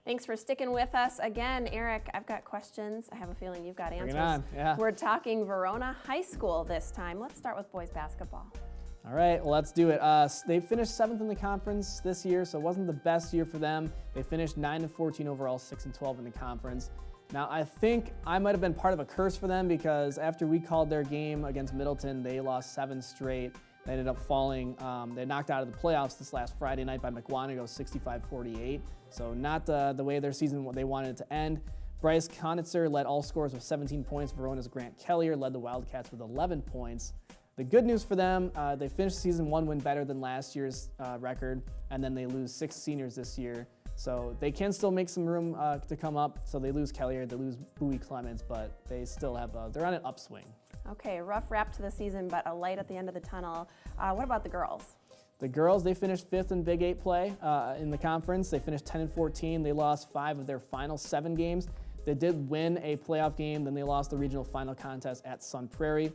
Thanks for sticking with us. Again, Eric, I've got questions. I have a feeling you've got answers. Bring it on. Yeah. We're talking Verona High School this time. Let's start with boys basketball. All right, well, let's do it. They finished 7th in the conference this year, so it wasn't the best year for them. They finished 9-14 overall, 6-12 in the conference. Now, I think I might have been part of a curse for them because after we called their game against Middleton, they lost 7 straight. They ended up falling. They knocked out of the playoffs this last Friday night by McWanago, 65-48. So not the way their season they wanted it to end. Bryce Konitzer led all scorers with 17 points. Verona's Grant Kellier led the Wildcats with 11 points. The good news for them, they finished season 1 win better than last year's record, and then they lose 6 seniors this year. So they can still make some room to come up. So they lose Kellier, they lose Bowie Clements, but they still have, they're on an upswing. Okay, rough wrap to the season, but a light at the end of the tunnel. What about the girls? The girls, they finished 5th in Big 8 play in the conference. They finished 10-14. They lost 5 of their final 7 games. They did win a playoff game, then they lost the regional final contest at Sun Prairie.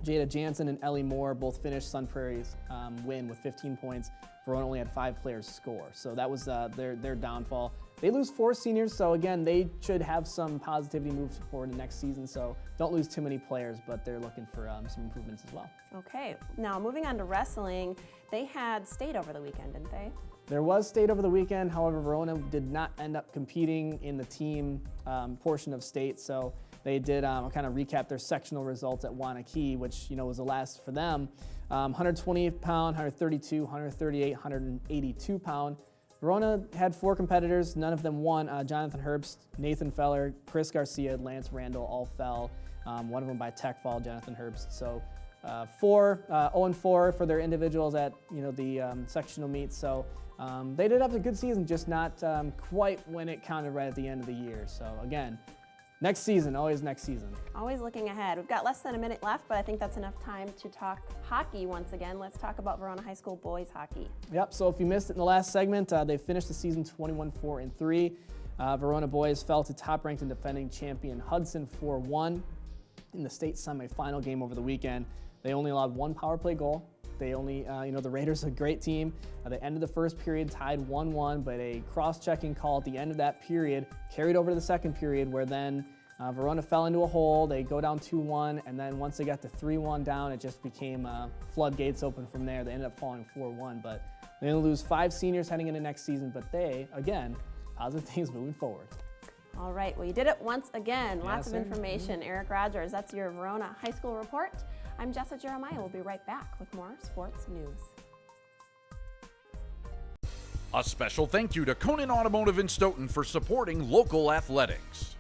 Jada Jansen and Ellie Moore both finished Sun Prairie's win with 15 points. Verona only had 5 players score, so that was their downfall. They lose 4 seniors, so again, they should have some positivity moves forward to next season, so don't lose too many players, but they're looking for some improvements as well. Okay, now moving on to wrestling, they had state over the weekend, didn't they? There was state over the weekend, however, Verona did not end up competing in the team portion of state, so they did kind of recap their sectional results at Wanakee, which was the last for them. 128 pound, 132, 138, 182 pound. Verona had 4 competitors, none of them won. Jonathan Herbst, Nathan Feller, Chris Garcia, Lance Randall all fell. One of them by tech fall, Jonathan Herbst. So 0-4 for their individuals at the sectional meets. So they did have a good season, just not quite when it counted right at the end of the year. So again, next season, always next season. Always looking ahead. We've got less than a minute left, but I think that's enough time to talk hockey once again. Let's talk about Verona High School boys hockey. Yep, so if you missed it in the last segment, they finished the season 21-4-3. Verona boys fell to top-ranked and defending champion Hudson 4-1 in the state semifinal game over the weekend. They only allowed 1 power play goal. They only, the Raiders are a great team. They ended the first period tied 1-1, but a cross-checking call at the end of that period carried over to the second period where then Verona fell into a hole. They go down 2-1, and then once they got to 3-1 down, it just became floodgates open from there. They ended up falling 4-1, but they're going to lose 5 seniors heading into next season, but they, again, positive things moving forward. All right, well, you did it once again. Lots of sir. information. Eric Rogers, that's your Verona High School report. I'm Jessa Jeremiah. We'll be right back with more sports news. A special thank you to Conan Automotive in Stoughton for supporting local athletics.